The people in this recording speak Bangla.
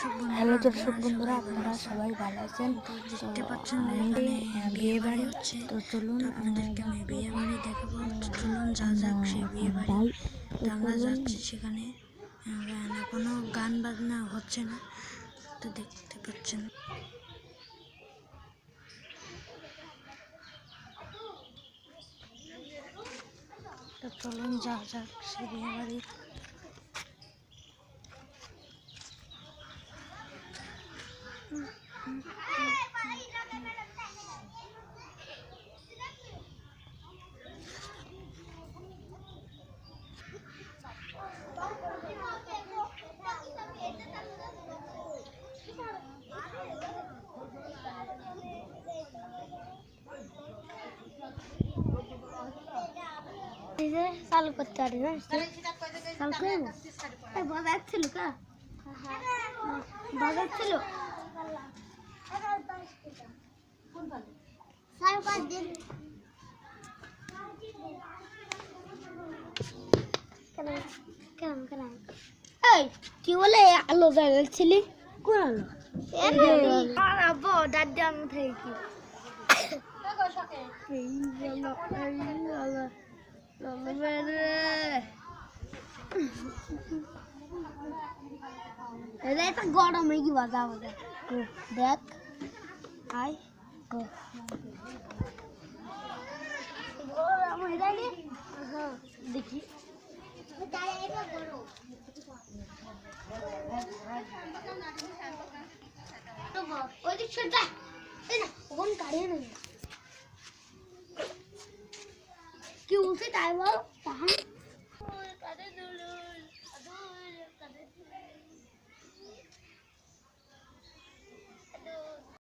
হ্যালো দর্শক বন্ধুরা, আপনারা সবাই ভালো আছেন? দেখতে পাচ্ছেন বিয়ে বাড়ি হচ্ছে, তো চলুন আপনাদেরকে আমি বিয়ে বাড়ি দেখাবো। চলুন যা যাক সেই বিয়ে বাড়ি। আমরা যাচ্ছি সেখানে। কোনো গান বাজনা হচ্ছে না, তো দেখতে পাচ্ছেন। তো চলুন যা যাক সেই বিয়ে বাড়ি। চালু করতে পারি না, চালু করবো। বাজার ছিল কা বাজার ছিল কেন কেন এই কি বলে আলো জ্বালাচ্ছিলি? কোন আলো? দাদি আমি থেকে এটা গরমে কি বাজা বাজা দেখ আই দেখি কি বলছে তাই বল।